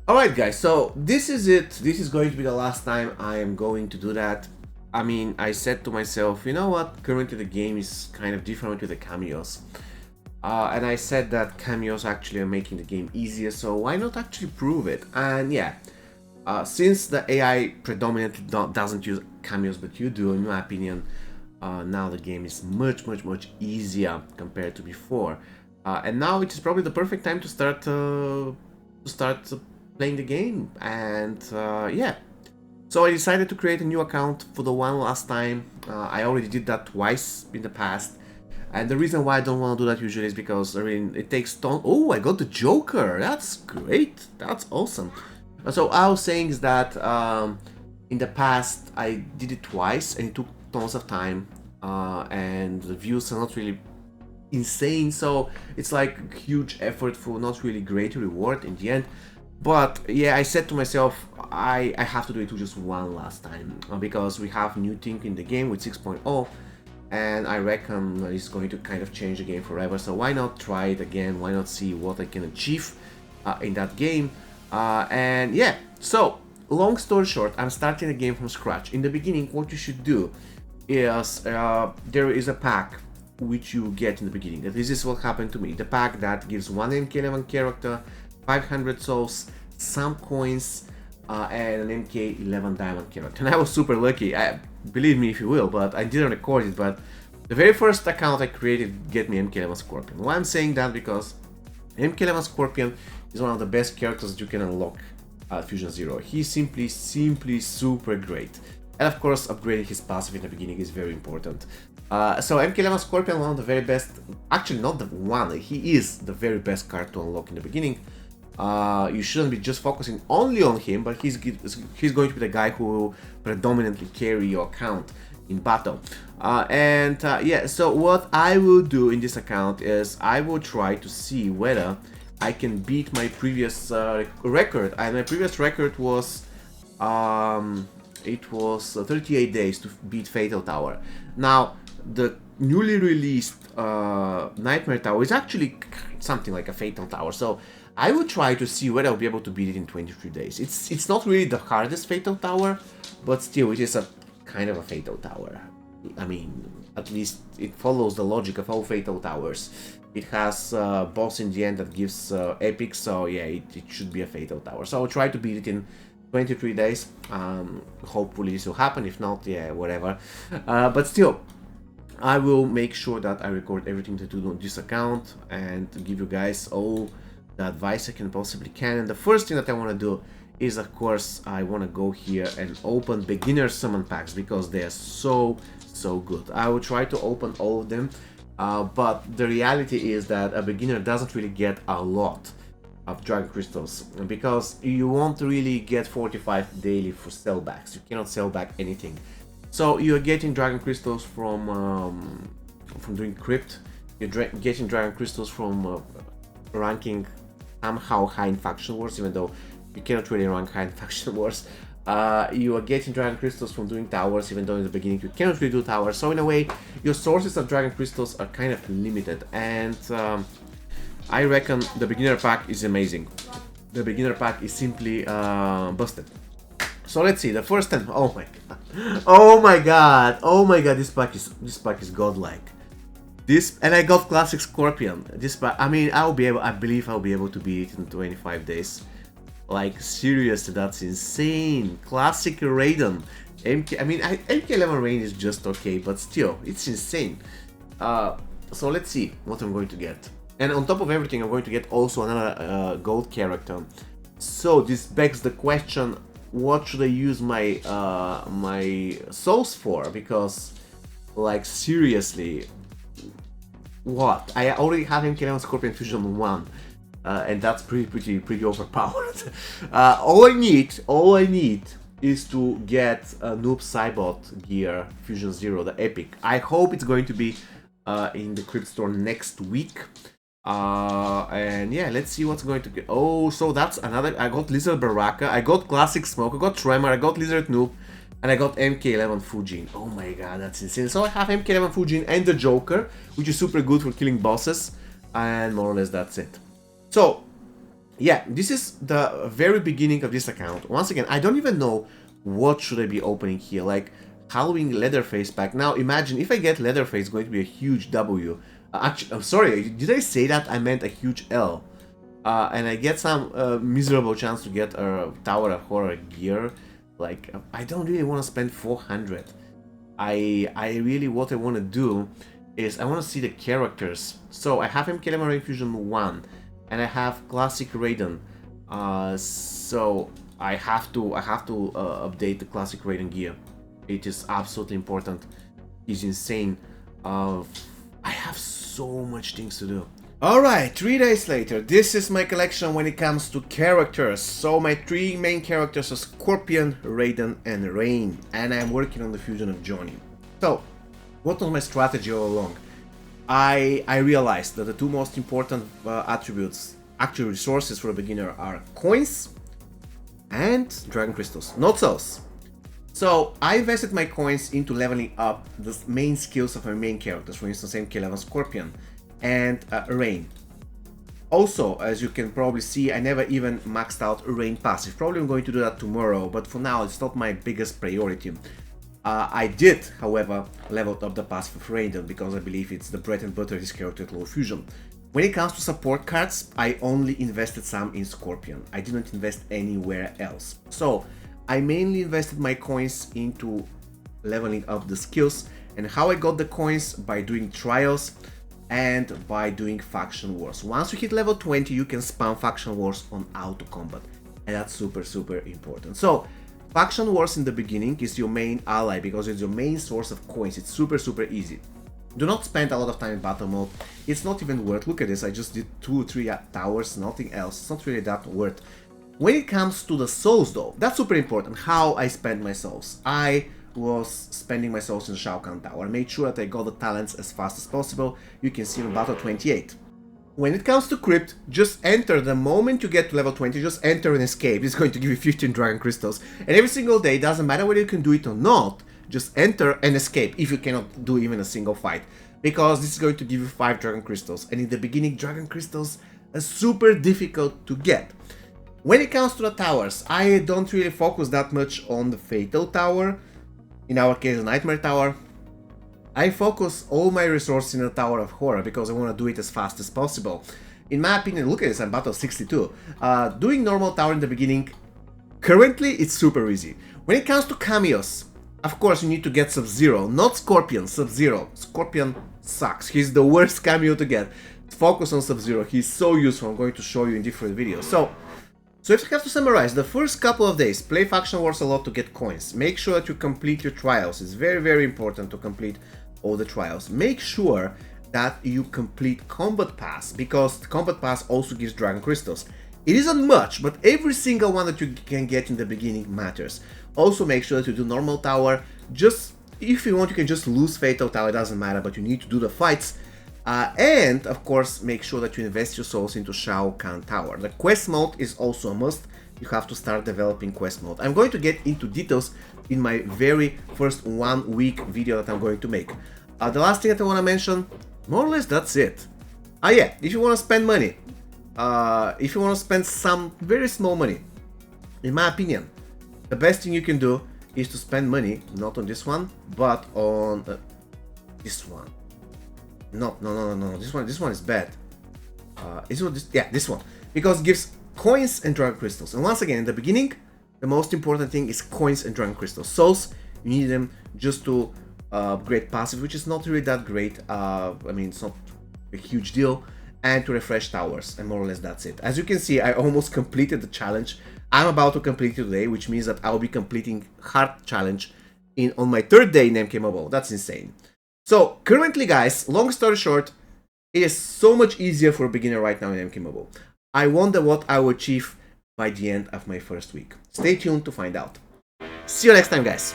Alright guys, so this is it. This is going to be the last time I am going to do that. I mean, I said to myself, you know what, currently the game is kind of different with the cameos. And I said that cameos actually are making the game easier, so why not actually prove it? And yeah, since the AI predominantly doesn't use cameos, but you do, in my opinion, now the game is much easier compared to before. And now it is probably the perfect time to start playing the game. And yeah, so I decided to create a new account for the one last time. I already did that twice in the past. And the reason why I don't want to do that usually is because, I mean, it takes ton. Oh, I got the Joker. That's great. That's awesome. So I was saying is that in the past I did it twice and it took tons of time, and the views are not really insane. So it's like huge effort for not really great reward in the end. But yeah, I said to myself, I have to do it just one last time because we have new thing in the game with 6.0, and I reckon it's going to kind of change the game forever. So why not try it again? Why not see what I can achieve in that game? And yeah, so long story short, I'm starting the game from scratch. In the beginning, what you should do is there is a pack which you get in the beginning. This is what happened to me. The pack that gives one MK11 character, 500 souls, some coins, and an MK11 diamond character. And I was super lucky. Believe me if you will, but I didn't record it. But the very first account I created get me MK11 Scorpion. Why I'm saying that because MK11 Scorpion is one of the best characters that you can unlock at Fusion Zero. He's simply super great. And of course, upgrading his passive in the beginning is very important. So MK11 Scorpion, one of the very best, actually not the one, he is the very best card to unlock in the beginning. You shouldn't be just focusing only on him, but he's going to be the guy who will predominantly carry your account in battle. Yeah, so what I will do in this account is I will try to see whether I can beat my previous record. And my previous record was it was 38 days to beat Fatal Tower. Now the newly released Nightmare Tower is actually something like a Fatal Tower, so I will try to see whether I'll be able to beat it in 23 days. It's not really the hardest Fatal Tower, but still it is a kind of a Fatal Tower. I mean, at least it follows the logic of all Fatal Towers. It has a boss in the end that gives epic, so yeah, it should be a Fatal Tower. So I'll try to beat it in 23 days. Hopefully this will happen. If not, yeah, whatever. But still, I will make sure that I record everything to do on this account and to give you guys all the advice I can possibly can. And the first thing that I want to do is, of course, I want to go here and open beginner summon packs because they are so good. I will try to open all of them, but the reality is that a beginner doesn't really get a lot of Dragon Crystals because you won't really get 45 daily for sellbacks. You cannot sell back anything. So you're getting Dragon Crystals from doing Crypt. You're getting Dragon Crystals from ranking somehow high in Faction Wars, even though you cannot really rank high in Faction Wars. You are getting Dragon Crystals from doing towers, even though in the beginning you cannot really do towers. So in a way, your sources of Dragon Crystals are kind of limited, and I reckon the beginner pack is amazing. The beginner pack is simply busted. So let's see, the first 10. Oh my god. Oh my god. Oh my god, this pack is godlike. This, and I got classic Scorpion. This pack, I mean, I believe I'll be able to beat it in 25 days. Like seriously, that's insane. Classic Raiden. I mean, MK11 Rain is just okay, but still, it's insane. So let's see what I'm going to get. And on top of everything, I'm going to get also another gold character. So this begs the question: what should I use my my souls for? Because, like, seriously, what? I already have MK11 Scorpion Fusion 1, and that's pretty overpowered. All I need is to get a Noob Saibot gear Fusion Zero, the epic. I hope it's going to be in the Crypt Store next week. And yeah, let's see what's going to get. Oh, so that's another. I got Lizard Baraka, I got Classic Smoke, I got Tremor, I got Lizard Noob, and I got MK11 Fujin. Oh my god, that's insane. So I have MK11 Fujin and the Joker, which is super good for killing bosses, and more or less that's it. So yeah, this is the very beginning of this account. Once again, I don't even know what should I be opening here. Like Halloween Leatherface pack. Now imagine if I get Leatherface, it's going to be a huge W. Actually, I'm sorry, did I say that? I meant a huge L. And I get some miserable chance to get a Tower of Horror gear. Like, I don't really want to spend 400. I really, what I want to do is I want to see the characters. So I have MK Marine Fusion 1, and I have Classic Raiden. So I have to update the Classic Raiden gear. It is absolutely important. It's insane. I have so much things to do. Alright, 3 days later, this is my collection when it comes to characters. So my 3 main characters are Scorpion, Raiden and Rain, and I'm working on the fusion of Johnny. So, what was my strategy all along? I realized that the 2 most important attributes, actual resources for a beginner, are coins and Dragon Crystals, not souls. So I invested my coins into leveling up the main skills of my main characters, for instance MK11 Scorpion and Rain. Also, as you can probably see, I never even maxed out Rain passive. Probably I'm going to do that tomorrow, but for now it's not my biggest priority. I did, however, level up the passive of Raiden because I believe it's the bread and butter of this character at low fusion. When it comes to support cards, I only invested some in Scorpion. I didn't invest anywhere else. So I mainly invested my coins into leveling up the skills, and how I got the coins by doing trials and by doing faction wars. Once you hit level 20, you can spam faction wars on auto combat, and that's super important. So faction wars in the beginning is your main ally because it's your main source of coins. It's super easy. Do not spend a lot of time in battle mode. It's not even worth. Look at this, I just did 2 or 3 towers, nothing else. It's not really that worth. When it comes to the souls though, that's super important, how I spend my souls. I was spending my souls in the Shao Kahn Tower. I made sure that I got the talents as fast as possible. You can see on battle 28. When it comes to Crypt, just enter the moment you get to level 20, just enter and escape. It's going to give you 15 Dragon Crystals. And every single day, doesn't matter whether you can do it or not, just enter and escape if you cannot do even a single fight. Because this is going to give you 5 Dragon Crystals. And in the beginning, Dragon Crystals are super difficult to get. When it comes to the towers, I don't really focus that much on the Fatal Tower, in our case the Nightmare Tower. I focus all my resources in the Tower of Horror because I want to do it as fast as possible. In my opinion, look at this, I'm battle 62. Doing normal tower in the beginning, currently it's super easy. When it comes to cameos, of course you need to get Sub-Zero, not Scorpion, Sub-Zero. Scorpion sucks, he's the worst cameo to get. Focus on Sub-Zero, he's so useful, I'm going to show you in different videos. So if I have to summarize, the first couple of days, play Faction Wars a lot to get coins. Make sure that you complete your trials. It's very important to complete all the trials. Make sure that you complete Combat Pass, because the Combat Pass also gives Dragon Crystals. It isn't much, but every single one that you can get in the beginning matters. Also make sure that you do normal tower. Just, if you want, you can just lose Fatal Tower, it doesn't matter, but you need to do the fights. And of course, make sure that you invest your souls into Shao Kahn Tower. The quest mode is also a must. You have to start developing quest mode. I'm going to get into details in my very first 1 week video that I'm going to make. The last thing that I want to mention, more or less that's it. Yeah, if you want to spend money, if you want to spend some very small money, in my opinion, the best thing you can do is to spend money, not on this one, but on this one. No, this one is bad. This one. Because it gives coins and Dragon Crystals. And once again, in the beginning, the most important thing is coins and Dragon Crystals. Souls, you need them just to upgrade passive, which is not really that great. I mean, it's not a huge deal. And to refresh towers, and more or less that's it. As you can see, I almost completed the challenge. I'm about to complete it today, which means that I'll be completing hard challenge on my 3rd day in MK Mobile. That's insane. So currently, guys, long story short, it is so much easier for a beginner right now in MK Mobile. I wonder what I will achieve by the end of my first week. Stay tuned to find out. See you next time, guys.